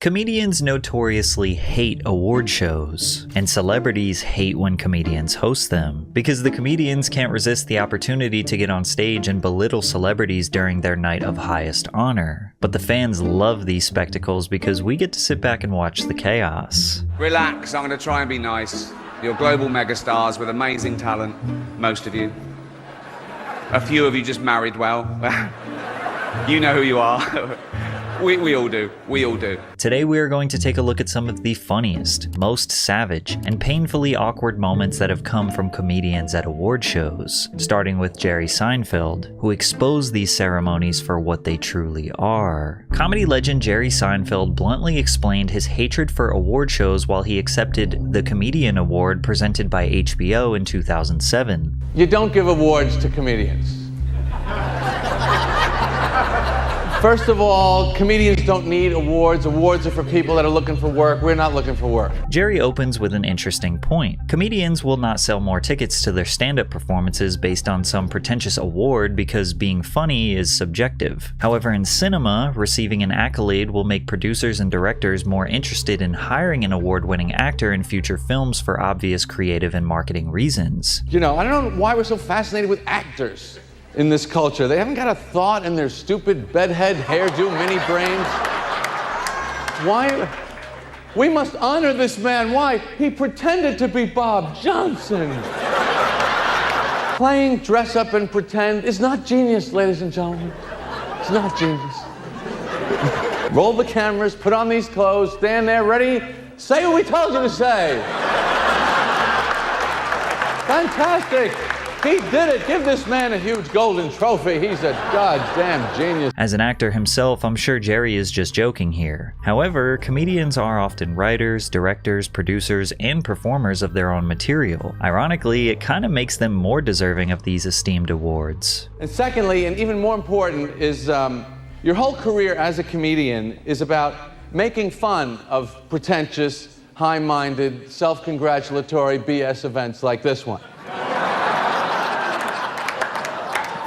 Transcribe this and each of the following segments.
Comedians notoriously hate award shows, and celebrities hate when comedians host them, because the comedians can't resist the opportunity to get on stage and belittle celebrities during their night of highest honor. But the fans love these spectacles because we get to sit back and watch the chaos. Relax, I'm going to try and be nice. You're global megastars with amazing talent, most of you. A few of you just married well. You know who you are. We all do. We all do. Today we are going to take a look at some of the funniest, most savage, and painfully awkward moments that have come from comedians at award shows, starting with Jerry Seinfeld, who exposed these ceremonies for what they truly are. Comedy legend Jerry Seinfeld bluntly explained his hatred for award shows while he accepted the Comedian Award presented by HBO in 2007. You don't give awards to comedians. First of all, comedians don't need awards. Awards are for people that are looking for work. We're not looking for work. Jerry opens with an interesting point. Comedians will not sell more tickets to their stand-up performances based on some pretentious award because being funny is subjective. However, in cinema, receiving an accolade will make producers and directors more interested in hiring an award-winning actor in future films for obvious creative and marketing reasons. You know, I don't know why we're so fascinated with actors in this culture. They haven't got a thought in their stupid bedhead, hairdo, mini brains. Why? We must honor this man. Why? He pretended to be Bob Johnson. Playing dress up and pretend is not genius, ladies and gentlemen. It's not genius. Roll the cameras, put on these clothes, stand there, ready, say what we told you to say. Fantastic. He did it! Give this man a huge golden trophy. He's a goddamn genius. As an actor himself, I'm sure Jerry is just joking here. However, comedians are often writers, directors, producers, and performers of their own material. Ironically, it kind of makes them more deserving of these esteemed awards. And secondly, and even more important, is your whole career as a comedian is about making fun of pretentious, high-minded, self-congratulatory BS events like this one.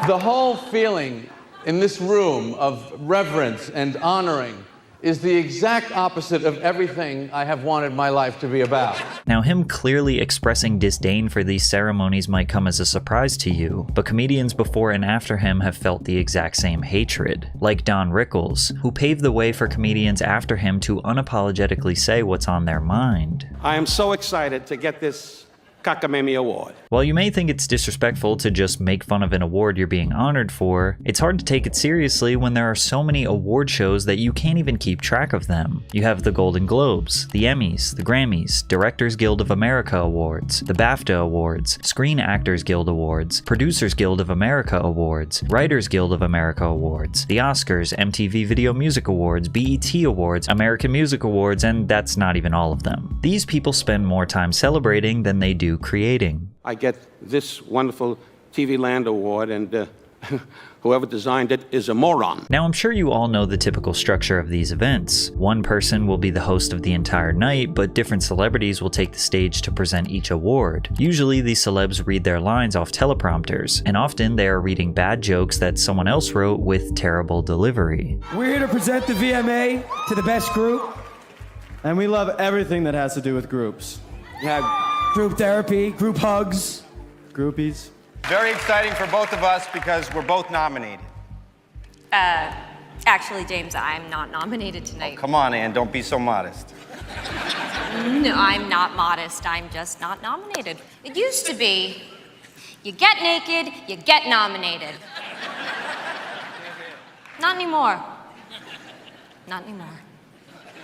The whole feeling in this room of reverence and honoring is the exact opposite of everything I have wanted my life to be about. Now, him clearly expressing disdain for these ceremonies might come as a surprise to you, but comedians before and after him have felt the exact same hatred. Like Don Rickles, who paved the way for comedians after him to unapologetically say what's on their mind. I am so excited to get this Cockamamie Award. While you may think it's disrespectful to just make fun of an award you're being honored for, it's hard to take it seriously when there are so many award shows that you can't even keep track of them. You have the Golden Globes, the Emmys, the Grammys, Directors Guild of America Awards, the BAFTA Awards, Screen Actors Guild Awards, Producers Guild of America Awards, Writers Guild of America Awards, the Oscars, MTV Video Music Awards, BET Awards, American Music Awards, and that's not even all of them. These people spend more time celebrating than they do creating. I get this wonderful TV Land Award, and whoever designed it is a moron. Now, I'm sure you all know the typical structure of these events. One person will be the host of the entire night, but different celebrities will take the stage to present each award. Usually, these celebs read their lines off teleprompters, and often they are reading bad jokes that someone else wrote with terrible delivery. We're here to present the VMA to the best group, and we love everything that has to do with groups. We have group therapy, group hugs, groupies. Very exciting for both of us because we're both nominated. Actually, James, I'm not nominated tonight. Oh, come on, Ann, don't be so modest. No, I'm not modest. I'm just not nominated. It used to be, you get naked, you get nominated. Not anymore. Not anymore.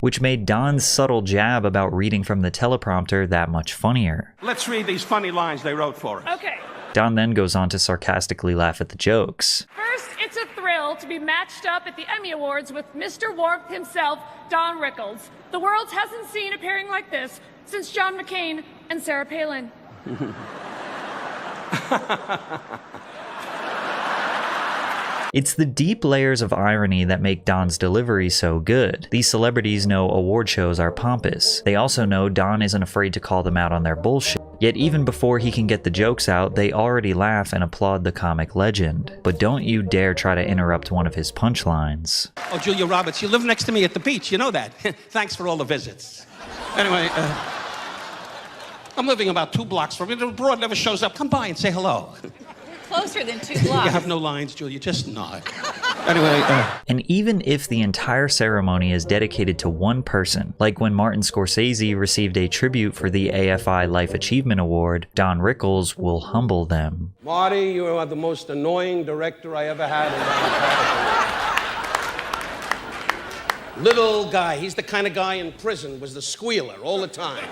Which made Don's subtle jab about reading from the teleprompter that much funnier. Let's read these funny lines they wrote for us. Okay. Don then goes on to sarcastically laugh at the jokes. First, it's a thrill to be matched up at the Emmy Awards with Mr. Warmth himself, Don Rickles. The world hasn't seen a pairing like this since John McCain and Sarah Palin. It's the deep layers of irony that make Don's delivery so good. These celebrities know award shows are pompous. They also know Don isn't afraid to call them out on their bullshit. Yet even before he can get the jokes out, they already laugh and applaud the comic legend. But don't you dare try to interrupt one of his punchlines. Oh, Julia Roberts, you live next to me at the beach. You know that. Thanks for all the visits. Anyway, I'm living about 2 blocks from you. The broad never shows up. Come by and say hello. Closer than 2 blocks. You have no lines, Julia. Just nod. Anyway, And even if the entire ceremony is dedicated to one person, like when Martin Scorsese received a tribute for the AFI Life Achievement Award, Don Rickles will humble them. Marty, you are the most annoying director I ever had in my entire career. Little guy. He's the kind of guy in prison was the squealer all the time.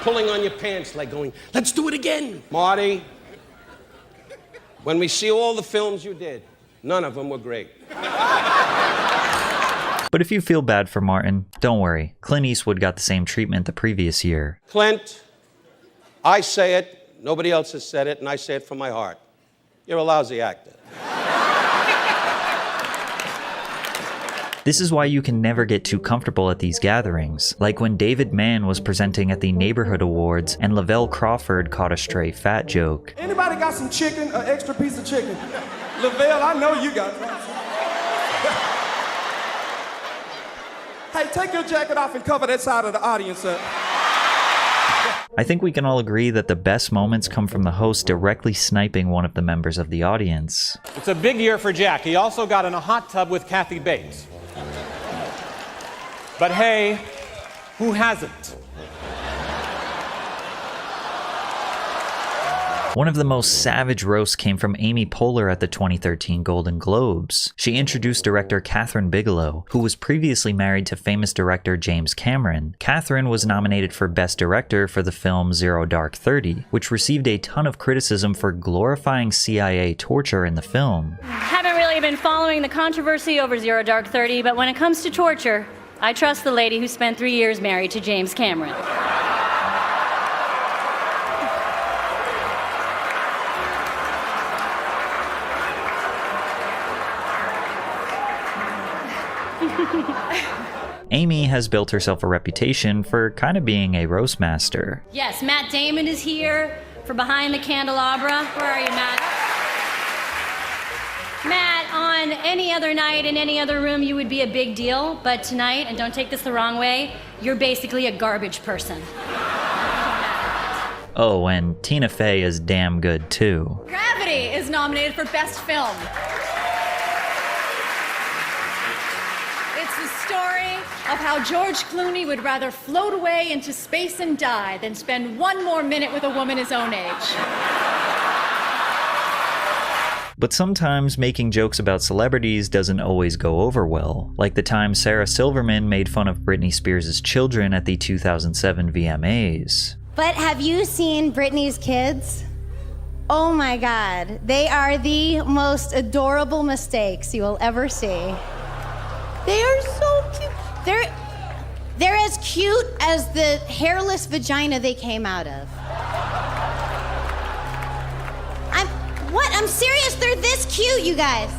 Pulling on your pants like going, let's do it again. Marty, when we see all the films you did, none of them were great. But if you feel bad for Martin, don't worry. Clint Eastwood got the same treatment the previous year. Clint, I say it, nobody else has said it, and I say it from my heart. You're a lousy actor. This is why you can never get too comfortable at these gatherings, like when David Mann was presenting at the Neighborhood Awards and Lavelle Crawford caught a stray fat joke. Anybody got some chicken, an extra piece of chicken? Lavelle, I know you got some. Hey, take your jacket off and cover that side of the audience up. I think we can all agree that the best moments come from the host directly sniping one of the members of the audience. It's a big year for Jack. He also got in a hot tub with Kathy Bates. But hey, who hasn't? One of the most savage roasts came from Amy Poehler at the 2013 Golden Globes. She introduced director Kathryn Bigelow, who was previously married to famous director James Cameron. Kathryn was nominated for Best Director for the film Zero Dark 30, which received a ton of criticism for glorifying CIA torture in the film. Haven't really been following the controversy over Zero Dark 30, but when it comes to torture, I trust the lady who spent 3 years married to James Cameron. Amy has built herself a reputation for kind of being a roast master. Yes, Matt Damon is here for Behind the Candelabra. Where are you, Matt? Matt, on any other night in any other room, you would be a big deal, but tonight, and don't take this the wrong way, you're basically a garbage person. Oh, and Tina Fey is damn good too. Gravity is nominated for Best Film. It's the story of how George Clooney would rather float away into space and die than spend one more minute with a woman his own age. But sometimes making jokes about celebrities doesn't always go over well, like the time Sarah Silverman made fun of Britney Spears' children at the 2007 VMAs. But have you seen Britney's kids? Oh my God, they are the most adorable mistakes you will ever see. They are so cute. They're as cute as the hairless vagina they came out of. I'm serious, they're this cute, you guys.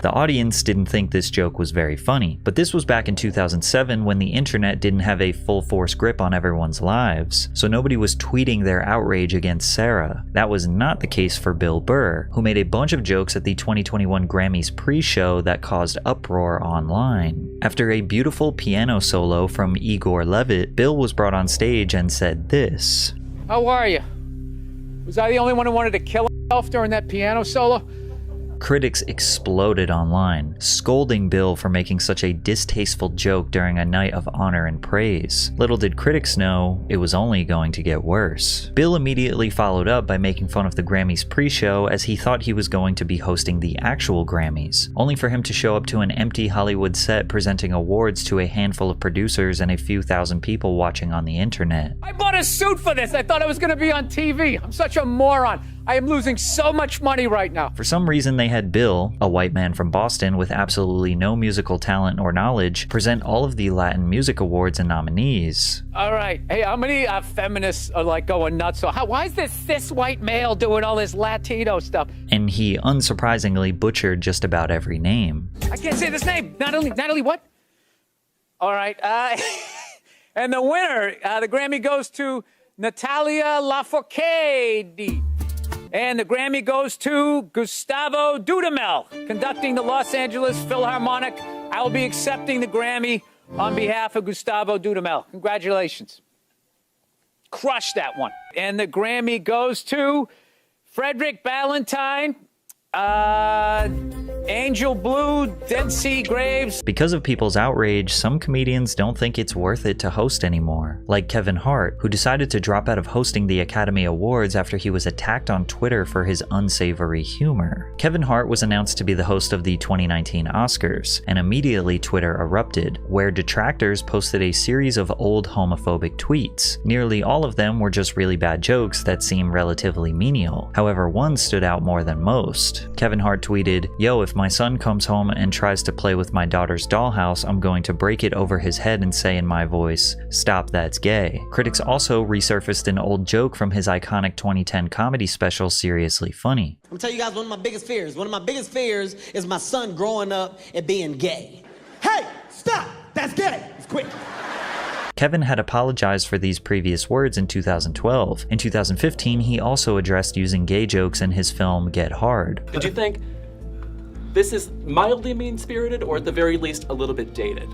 The audience didn't think this joke was very funny, but this was back in 2007 when the internet didn't have a full-force grip on everyone's lives, so nobody was tweeting their outrage against Sarah. That was not the case for Bill Burr, who made a bunch of jokes at the 2021 Grammys pre-show that caused uproar online. After a beautiful piano solo from Igor Levit, Bill was brought on stage and said this. How are you? Was I the only one who wanted to kill himself during that piano solo? Critics exploded online, scolding Bill for making such a distasteful joke during a night of honor and praise. Little did critics know, it was only going to get worse. Bill immediately followed up by making fun of the Grammys pre-show as he thought he was going to be hosting the actual Grammys, only for him to show up to an empty Hollywood set presenting awards to a handful of producers and a few thousand people watching on the internet. I bought a suit for this. I thought I was going to be on TV. I'm such a moron. I am losing so much money right now. For some reason, they had Bill, a white man from Boston with absolutely no musical talent or knowledge, present all of the Latin Music Awards and nominees. All right. Hey, how many feminists are like going nuts? So why is this cis white male doing all this Latino stuff? And he unsurprisingly butchered just about every name. I can't say this name. Natalie what? All right. And the winner, the Grammy goes to Natalia Lafourcade. And the Grammy goes to Gustavo Dudamel, conducting the Los Angeles Philharmonic. I will be accepting the Grammy on behalf of Gustavo Dudamel. Congratulations. Crushed that one. And the Grammy goes to Frederick Ballantyne, Angel Blue, Dead Sea Graves. Because of people's outrage, some comedians don't think it's worth it to host anymore. Like Kevin Hart, who decided to drop out of hosting the Academy Awards after he was attacked on Twitter for his unsavory humor. Kevin Hart was announced to be the host of the 2019 Oscars, and immediately Twitter erupted, where detractors posted a series of old homophobic tweets. Nearly all of them were just really bad jokes that seem relatively menial. However, one stood out more than most. Kevin Hart tweeted, "Yo, if my son comes home and tries to play with my daughter's dollhouse, I'm going to break it over his head and say in my voice, 'Stop, that's gay.'" Critics also resurfaced an old joke from his iconic 2010 comedy special, Seriously Funny. I'm gonna tell you guys one of my biggest fears. One of my biggest fears is my son growing up and being gay. Hey, stop! That's gay! It's quick. Kevin had apologized for these previous words in 2012. In 2015, he also addressed using gay jokes in his film Get Hard. Did you think this is mildly mean-spirited or at the very least a little bit dated?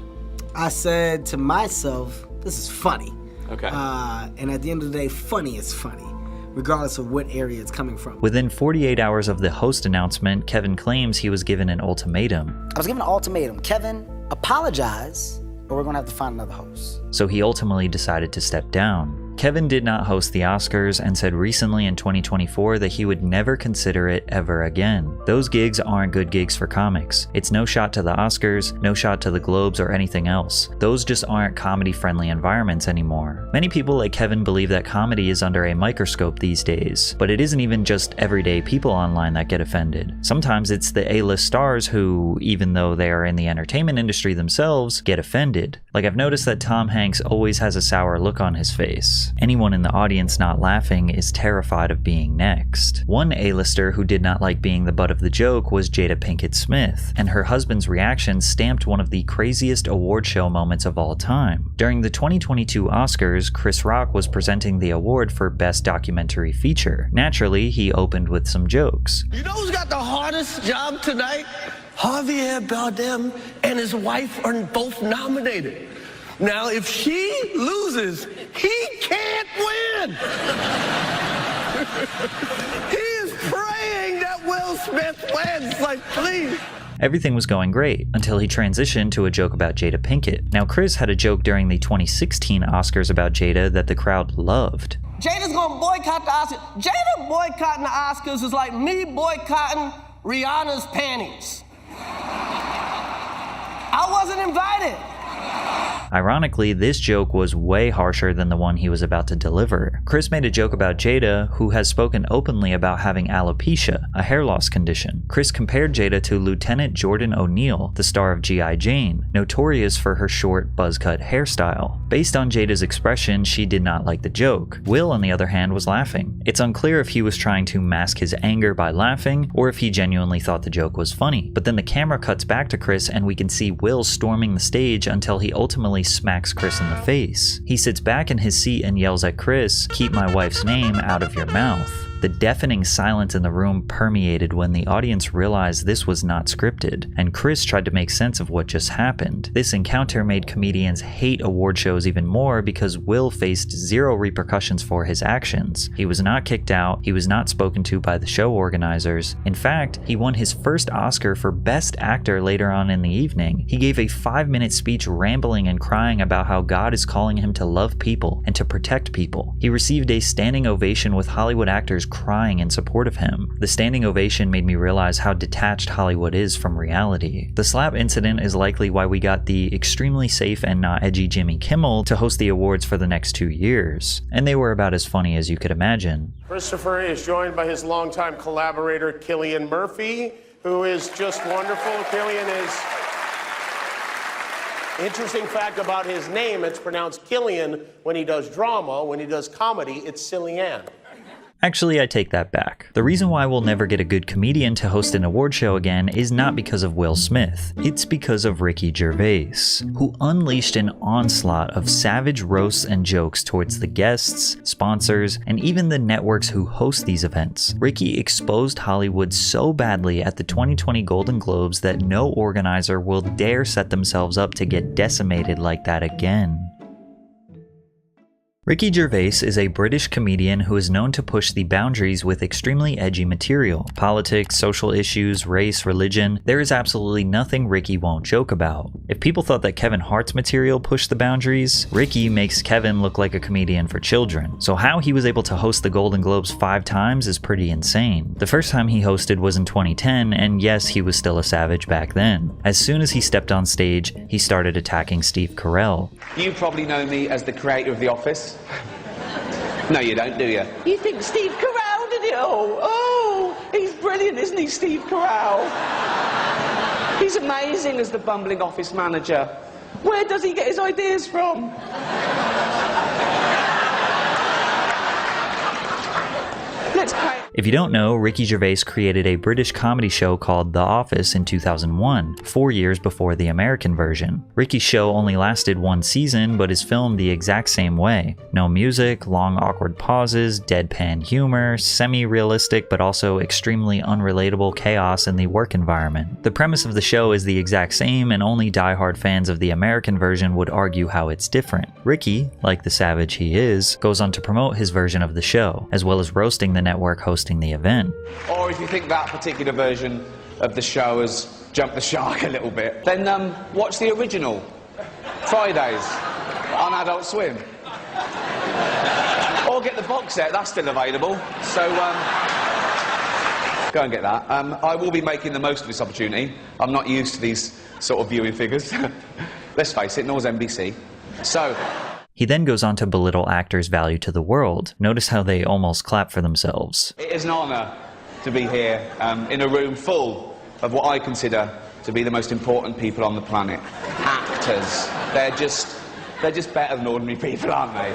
I said to myself, this is funny. Okay. And at the end of the day, funny is funny, regardless of what area it's coming from. Within 48 hours of the host announcement, Kevin claims he was given an ultimatum. I was given an ultimatum. Kevin, apologize, or we're gonna have to find another host. So he ultimately decided to step down. Kevin did not host the Oscars and said recently in 2024 that he would never consider it ever again. Those gigs aren't good gigs for comics. It's no shot to the Oscars, no shot to the Globes or anything else. Those just aren't comedy-friendly environments anymore. Many people like Kevin believe that comedy is under a microscope these days, but it isn't even just everyday people online that get offended. Sometimes it's the A-list stars who, even though they are in the entertainment industry themselves, get offended. Like I've noticed that Tom Hanks always has a sour look on his face. Anyone in the audience not laughing is terrified of being next. One A-lister who did not like being the butt of the joke was Jada Pinkett Smith, and her husband's reaction stamped one of the craziest award show moments of all time. During the 2022 Oscars, Chris Rock was presenting the award for Best Documentary Feature. Naturally, he opened with some jokes. You know who's got the hardest job tonight? Javier Bardem and his wife are both nominated. Now, if she loses, he can't win. He is praying that Will Smith wins. Like, please. Everything was going great until he transitioned to a joke about Jada Pinkett. Now, Chris had a joke during the 2016 Oscars about Jada that the crowd loved. Jada's gonna boycott the Oscars. Jada boycotting the Oscars is like me boycotting Rihanna's panties. I wasn't invited. Ironically, this joke was way harsher than the one he was about to deliver. Chris made a joke about Jada, who has spoken openly about having alopecia, a hair loss condition. Chris compared Jada to Lieutenant Jordan O'Neill, the star of G.I. Jane, notorious for her short, buzz-cut hairstyle. Based on Jada's expression, she did not like the joke. Will, on the other hand, was laughing. It's unclear if he was trying to mask his anger by laughing, or if he genuinely thought the joke was funny. But then the camera cuts back to Chris and we can see Will storming the stage until he ultimately smacks Chris in the face. He sits back in his seat and yells at Chris, "Keep my wife's name out of your mouth." The deafening silence in the room permeated when the audience realized this was not scripted, and Chris tried to make sense of what just happened. This encounter made comedians hate award shows even more because Will faced zero repercussions for his actions. He was not kicked out, he was not spoken to by the show organizers. In fact, he won his first Oscar for Best Actor later on in the evening. He gave a 5-minute speech rambling and crying about how God is calling him to love people and to protect people. He received a standing ovation with Hollywood actors crying in support of him. The standing ovation made me realize how detached Hollywood is from reality. The slap incident is likely why we got the extremely safe and not edgy Jimmy Kimmel to host the awards for the next 2 years. And they were about as funny as you could imagine. Christopher is joined by his longtime collaborator, Cillian Murphy, who is just wonderful. Cillian is... Interesting fact about his name, it's pronounced Killian when he does drama. When he does comedy, it's Cillian. Actually, I take that back. The reason why we'll never get a good comedian to host an award show again is not because of Will Smith. It's because of Ricky Gervais, who unleashed an onslaught of savage roasts and jokes towards the guests, sponsors, and even the networks who host these events. Ricky exposed Hollywood so badly at the 2020 Golden Globes that no organizer will dare set themselves up to get decimated like that again. Ricky Gervais is a British comedian who is known to push the boundaries with extremely edgy material. Politics, social issues, race, religion, there is absolutely nothing Ricky won't joke about. If people thought that Kevin Hart's material pushed the boundaries, Ricky makes Kevin look like a comedian for children. So how he was able to host the Golden Globes 5 times is pretty insane. The first time he hosted was in 2010, and yes, he was still a savage back then. As soon as he stepped on stage, he started attacking Steve Carell. You probably know me as the creator of The Office. No, you don't, do you? You think Steve Carell did it all? Oh, he's brilliant, isn't he, Steve Carell? He's amazing as the bumbling office manager. Where does he get his ideas from? Let's play. If you don't know, Ricky Gervais created a British comedy show called The Office in 2001, 4 years before the American version. Ricky's show only lasted 1 season, but is filmed the exact same way. No music, long awkward pauses, deadpan humor, semi-realistic but also extremely unrelatable chaos in the work environment. The premise of the show is the exact same, and only diehard fans of the American version would argue how it's different. Ricky, like the savage he is, goes on to promote his version of the show, as well as roasting the network hosting the event. Or if you think that particular version of the show has jumped the shark a little bit, then watch the original, Fridays, on Adult Swim. Or get the box set, that's still available. So, go and get that. I will be making the most of this opportunity. I'm not used to these sort of viewing figures. Let's face it, nor is NBC. So... He then goes on to belittle actors' value to the world. Notice how they almost clap for themselves. It is an honour to be here in a room full of what I consider to be the most important people on the planet. Actors. They're just better than ordinary people, aren't they?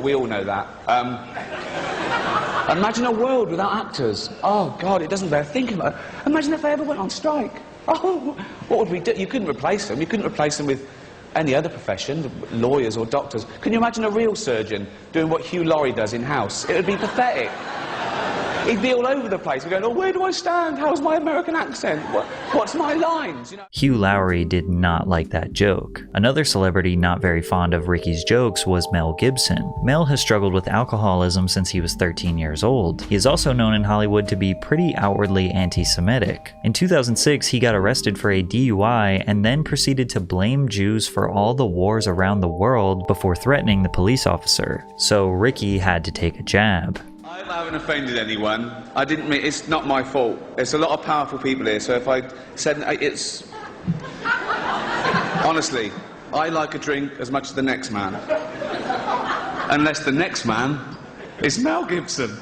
We all know that. Imagine a world without actors. Oh, God, it doesn't bear thinking about it. Imagine if they ever went on strike. Oh, what would we do? You couldn't replace them. You couldn't replace them with any other profession, lawyers or doctors. Can you imagine a real surgeon doing what Hugh Laurie does in-house? It would be pathetic. He'd be all over the place. We're going, oh, where do I stand? How's my American accent? What's my lines? You know? Hugh Laurie did not like that joke. Another celebrity not very fond of Ricky's jokes was Mel Gibson. Mel has struggled with alcoholism since he was 13 years old. He is also known in Hollywood to be pretty outwardly anti-Semitic. In 2006, he got arrested for a DUI and then proceeded to blame Jews for all the wars around the world before threatening the police officer. So Ricky had to take a jab. I haven't offended anyone. I didn't mean, it's not my fault. There's a lot of powerful people here, so if I said it's... Honestly, I like a drink as much as the next man. Unless the next man is Mel Gibson.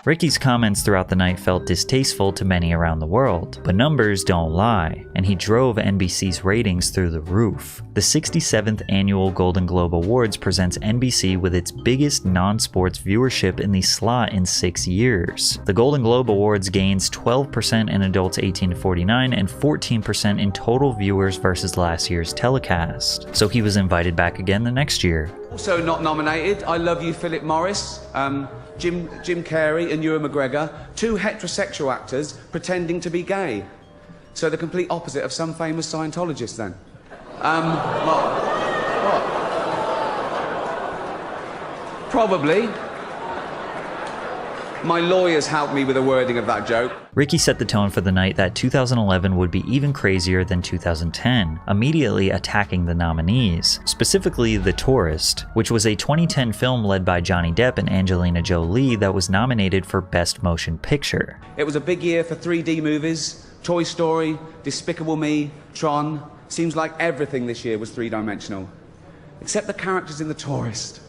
Ricky's comments throughout the night felt distasteful to many around the world, but numbers don't lie, and he drove NBC's ratings through the roof. The 67th Annual Golden Globe Awards presents NBC with its biggest non-sports viewership in the slot in 6 years. The Golden Globe Awards gains 12% in adults 18 to 49 and 14% in total viewers versus last year's telecast. So he was invited back again the next year. Also not nominated, I Love You, Philip Morris, Jim Carrey and Ewan McGregor, 2 heterosexual actors pretending to be gay. So the complete opposite of some famous Scientologists then. What? Probably. My lawyers helped me with the wording of that joke. Ricky set the tone for the night that 2011 would be even crazier than 2010, immediately attacking the nominees, specifically The Tourist, which was a 2010 film led by Johnny Depp and Angelina Jolie that was nominated for Best Motion Picture. It was a big year for 3D movies. Toy Story, Despicable Me, Tron. Seems like everything this year was 3-dimensional. Except the characters in The Tourist.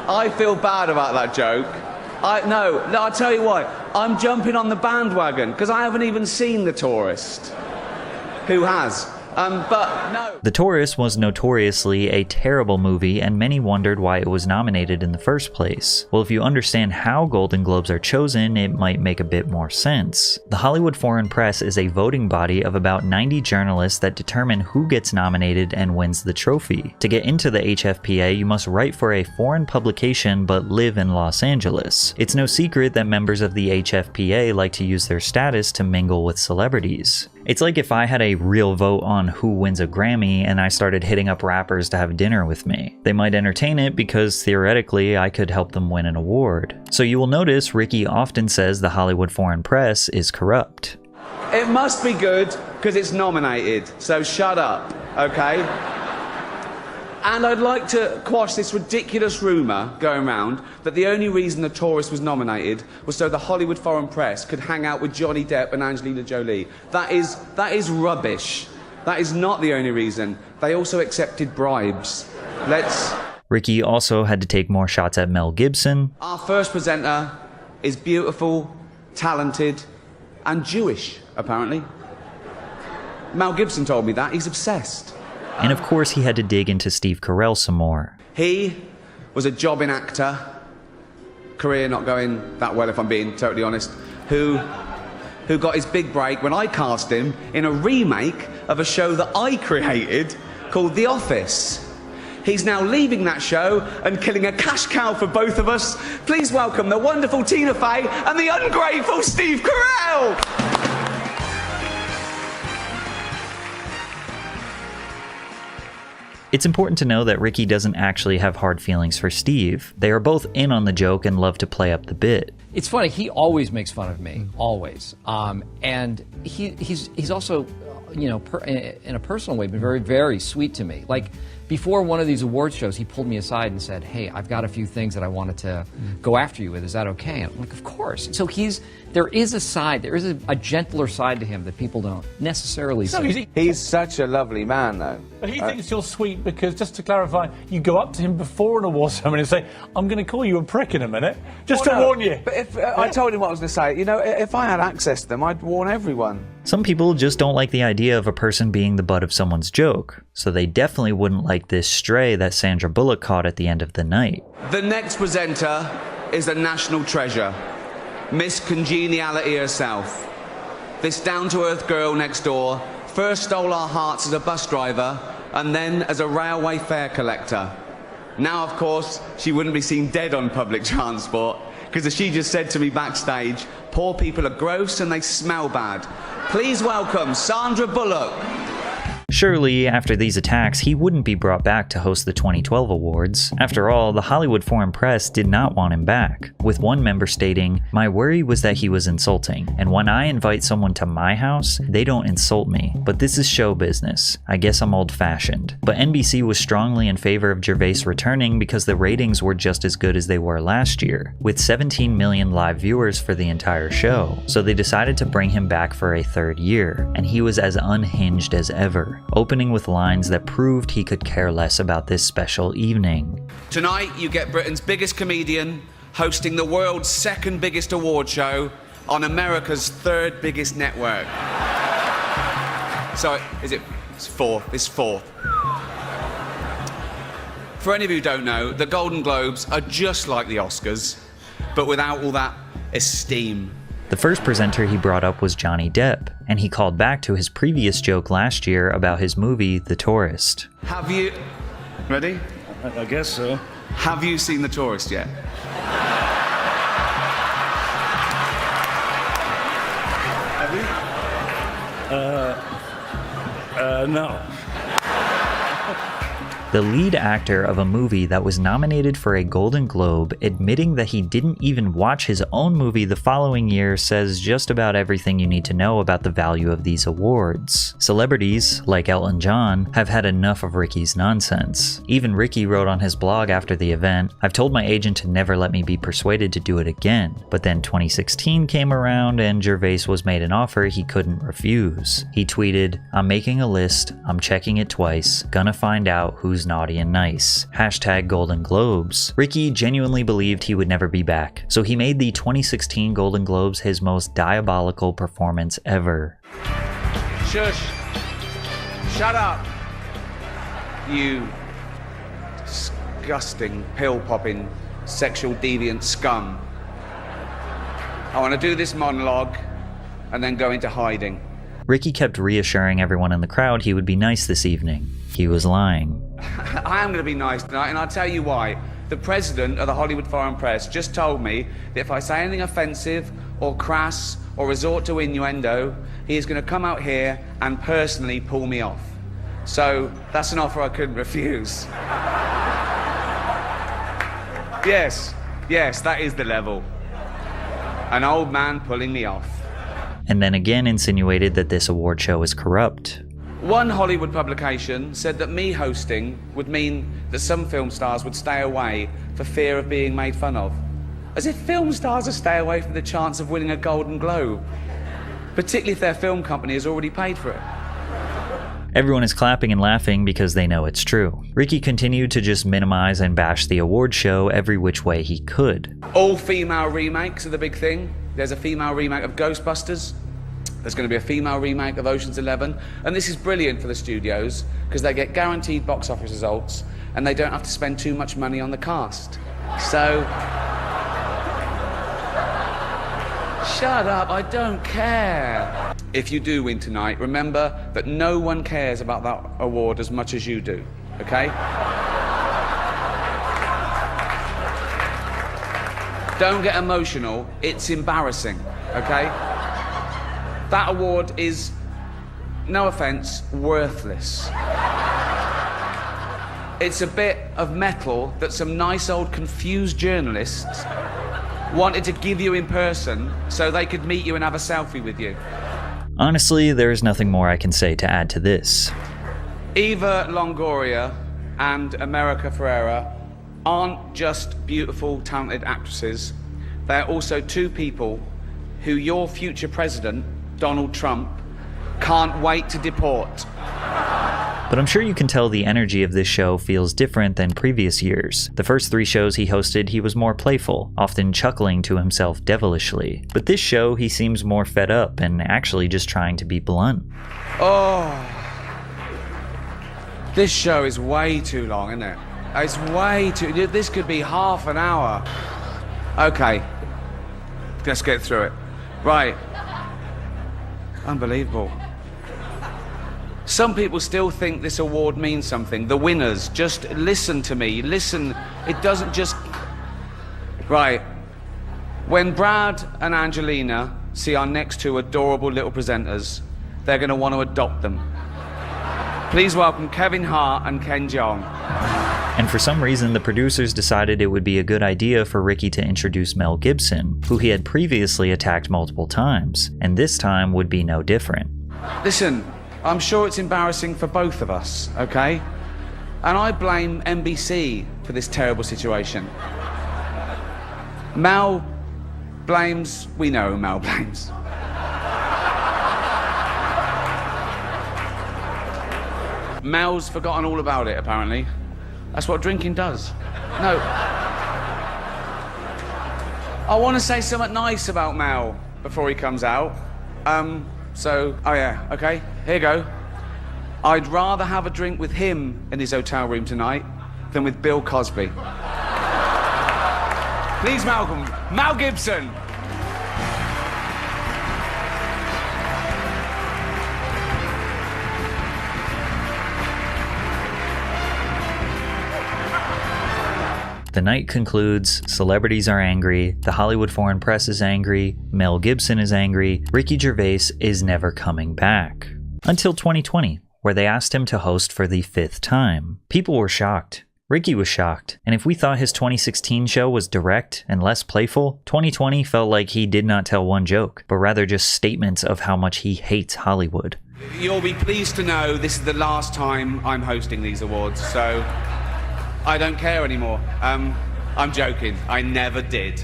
I feel bad about that joke. No, I'll tell you what, I'm jumping on the bandwagon, because I haven't even seen The Tourist. Who has? But no. The Tourist was notoriously a terrible movie, and many wondered why it was nominated in the first place. Well, if you understand how Golden Globes are chosen, it might make a bit more sense. The Hollywood Foreign Press is a voting body of about 90 journalists that determine who gets nominated and wins the trophy. To get into the HFPA, you must write for a foreign publication but live in Los Angeles. It's no secret that members of the HFPA like to use their status to mingle with celebrities. It's like if I had a real vote on who wins a Grammy and I started hitting up rappers to have dinner with me. They might entertain it because theoretically I could help them win an award. So you will notice Ricky often says the Hollywood Foreign Press is corrupt. It must be good because it's nominated, so shut up, okay? And I'd like to quash this ridiculous rumour going around that the only reason The Tourist was nominated was so the Hollywood Foreign Press could hang out with Johnny Depp and Angelina Jolie. That is rubbish. That is not the only reason. They also accepted bribes. Ricky also had to take more shots at Mel Gibson. Our first presenter is beautiful, talented, and Jewish, apparently. Mel Gibson told me that. He's obsessed. And of course he had to dig into Steve Carell some more. He was a jobbing actor, career not going that well if I'm being totally honest, who got his big break when I cast him in a remake of a show that I created called The Office. He's now leaving that show and killing a cash cow for both of us. Please welcome the wonderful Tina Fey and the ungrateful Steve Carell! It's important to know that Ricky doesn't actually have hard feelings for Steve. They are both in on the joke and love to play up the bit. It's funny, he always makes fun of me, always. And he's also, you know, in a personal way, been very, very sweet to me. Like, before one of these award shows, he pulled me aside and said, hey, I've got a few things that I wanted to go after you with. Is that okay? And I'm like, of course. So there is a gentler side to him that people don't necessarily see. He's such a lovely man, though. But he thinks you're sweet because, just to clarify, you go up to him before an award ceremony and say, I'm going to call you a prick in a minute, just to warn you. But if I told him what I was going to say, you know, if I had access to them, I'd warn everyone. Some people just don't like the idea of a person being the butt of someone's joke, so they definitely wouldn't like this stray that Sandra Bullock caught at the end of the night. The next presenter is a national treasure, Miss Congeniality herself. This down-to-earth girl next door first stole our hearts as a bus driver and then as a railway fare collector. Now, of course, she wouldn't be seen dead on public transport, because as she just said to me backstage, poor people are gross and they smell bad. Please welcome Sandra Bullock. Surely, after these attacks, he wouldn't be brought back to host the 2012 awards. After all, the Hollywood Foreign Press did not want him back, with one member stating, "My worry was that he was insulting, and when I invite someone to my house, they don't insult me. But this is show business. I guess I'm old-fashioned." But NBC was strongly in favor of Gervais returning because the ratings were just as good as they were last year, with 17 million live viewers for the entire show. So they decided to bring him back for a third year, and he was as unhinged as ever, opening with lines that proved he could care less about this special evening. Tonight, you get Britain's biggest comedian hosting the world's second biggest award show on America's third biggest network. So, it's fourth. It's fourth. For any of you who don't know, the Golden Globes are just like the Oscars, but without all that esteem. The first presenter he brought up was Johnny Depp, and he called back to his previous joke last year about his movie, The Tourist. Have you... Ready? I guess so. Have you seen The Tourist yet? Have you? No. The lead actor of a movie that was nominated for a Golden Globe, admitting that he didn't even watch his own movie the following year, says just about everything you need to know about the value of these awards. Celebrities, like Elton John, have had enough of Ricky's nonsense. Even Ricky wrote on his blog after the event, "I've told my agent to never let me be persuaded to do it again, but then 2016 came around and Gervais was made an offer he couldn't refuse." He tweeted, "I'm making a list, I'm checking it twice, gonna find out who's naughty and nice. Hashtag Golden Globes." Ricky genuinely believed he would never be back, so he made the 2016 Golden Globes his most diabolical performance ever. Shush. Shut up, you disgusting, pill-popping, sexual deviant scum. I want to do this monologue and then go into hiding. Ricky kept reassuring everyone in the crowd he would be nice this evening. He was lying. I am going to be nice tonight, and I'll tell you why. The president of the Hollywood Foreign Press just told me that if I say anything offensive or crass or resort to innuendo, he is going to come out here and personally pull me off. So that's an offer I couldn't refuse. Yes, that is the level. An old man pulling me off. And then again insinuated that this award show is corrupt. One Hollywood publication said that me hosting would mean that some film stars would stay away for fear of being made fun of. As if film stars would stay away from the chance of winning a Golden Globe, particularly if their film company has already paid for it. Everyone is clapping and laughing because they know it's true. Ricky continued to just minimize and bash the award show every which way he could. All female remakes are the big thing. There's a female remake of Ghostbusters. There's going to be a female remake of Ocean's 11. And this is brilliant for the studios because they get guaranteed box office results and they don't have to spend too much money on the cast. So... shut up, I don't care. If you do win tonight, remember that no one cares about that award as much as you do, okay? Don't get emotional, it's embarrassing, okay? That award is, no offense, worthless. It's a bit of metal that some nice old confused journalists wanted to give you in person so they could meet you and have a selfie with you. Honestly, there is nothing more I can say to add to this. Eva Longoria and America Ferrera aren't just beautiful, talented actresses. They're also two people who your future president, Donald Trump, can't wait to deport. But I'm sure you can tell the energy of this show feels different than previous years. The first 3 shows he hosted, he was more playful, often chuckling to himself devilishly. But this show, he seems more fed up and actually just trying to be blunt. Oh, this show is way too long, isn't it? It's way too... This could be half an hour. Okay, let's get through it. Right. Unbelievable. Some people still think this award means something. The winners, just listen to me. Listen, it doesn't just... Right. When Brad and Angelina see our next 2 adorable little presenters, they're going to want to adopt them. Please welcome Kevin Hart and Ken Jeong. And for some reason, the producers decided it would be a good idea for Ricky to introduce Mel Gibson, who he had previously attacked multiple times, and this time would be no different. Listen, I'm sure it's embarrassing for both of us, okay? And I blame NBC for this terrible situation. Mel blames... We know who Mel blames. Mel's forgotten all about it, apparently. That's what drinking does. No. I want to say something nice about Mel before he comes out. Oh yeah, okay, here you go. I'd rather have a drink with him in his hotel room tonight than with Bill Cosby. Please welcome Mel Gibson. The night concludes, celebrities are angry, the Hollywood Foreign Press is angry, Mel Gibson is angry, Ricky Gervais is never coming back. Until 2020, where they asked him to host for the 5th time. People were shocked. Ricky was shocked, and if we thought his 2016 show was direct and less playful, 2020 felt like he did not tell one joke, but rather just statements of how much he hates Hollywood. You'll be pleased to know this is the last time I'm hosting these awards, so I don't care anymore. I'm joking, I never did.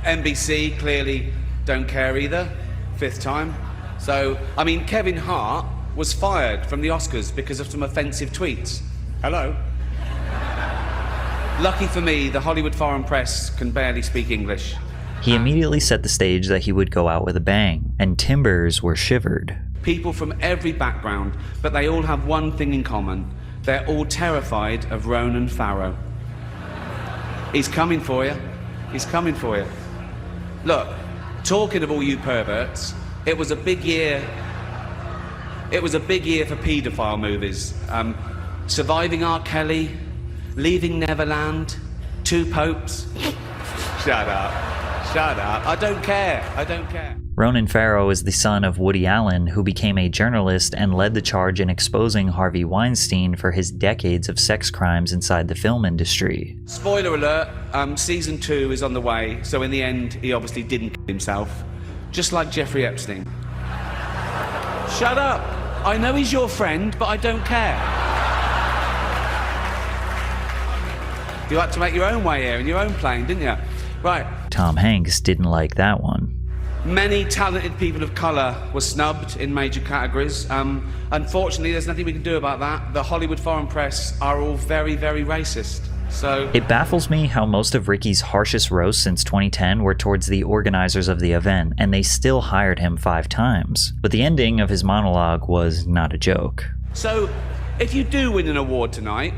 NBC clearly don't care either, 5th time. So, I mean, Kevin Hart was fired from the Oscars because of some offensive tweets. Hello? Lucky for me, the Hollywood Foreign Press can barely speak English. He immediately set the stage that he would go out with a bang, and timbers were shivered. people from every background, but they all have one thing in common. They're all terrified of Ronan Farrow. He's coming for you. He's coming for you. Look, talking of all you perverts, it was a big year. It was a big year for paedophile movies. Surviving R. Kelly, Leaving Neverland, Two Popes. Shut up. Shut up. I don't care. I don't care. Ronan Farrow is the son of Woody Allen, who became a journalist and led the charge in exposing Harvey Weinstein for his decades of sex crimes inside the film industry. Spoiler alert, season 2 is on the way, so in the end, he obviously didn't kill himself. Just like Jeffrey Epstein. Shut up. I know he's your friend, but I don't care. You had to make your own way here in your own plane, didn't you? Right. Tom Hanks didn't like that one. Many talented people of colour were snubbed in major categories. Unfortunately, there's nothing we can do about that. The Hollywood foreign press are all very, very racist. So it baffles me how most of Ricky's harshest roasts since 2010 were towards the organizers of the event, and they still hired him 5 times. But the ending of his monologue was not a joke. So, if you do win an award tonight,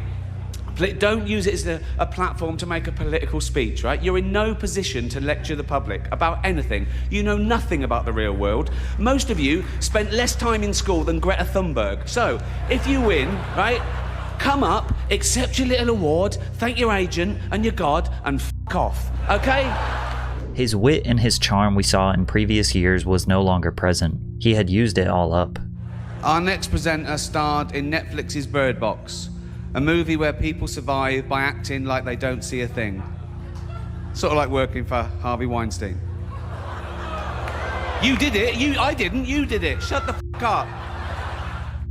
don't use it as a platform to make a political speech, right? You're in no position to lecture the public about anything. You know nothing about the real world. Most of you spent less time in school than Greta Thunberg. So, if you win, right, come up, accept your little award, thank your agent and your God, and f*** off, okay? His wit and his charm we saw in previous years was no longer present. He had used it all up. Our next presenter starred in Netflix's Bird Box, a movie where people survive by acting like they don't see a thing. Sort of like working for Harvey Weinstein. You did it. I didn't. You did it. Shut the f*** up.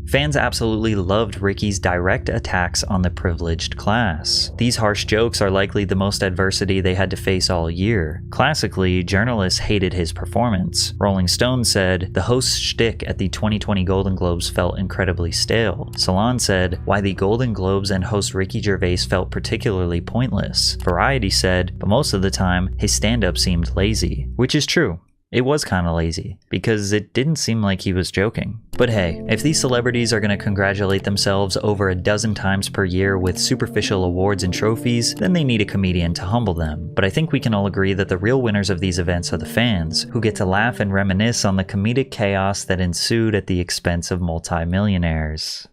Fans absolutely loved Ricky's direct attacks on the privileged class. These harsh jokes are likely the most adversity they had to face all year. Classically, journalists hated his performance. Rolling Stone said, the host's shtick at the 2020 Golden Globes felt incredibly stale. Salon said, why the Golden Globes and host Ricky Gervais felt particularly pointless. Variety said, but most of the time, his stand-up seemed lazy. Which is true. It was kinda lazy, because it didn't seem like he was joking. But hey, if these celebrities are gonna congratulate themselves over a dozen times per year with superficial awards and trophies, then they need a comedian to humble them. But I think we can all agree that the real winners of these events are the fans, who get to laugh and reminisce on the comedic chaos that ensued at the expense of multi-millionaires.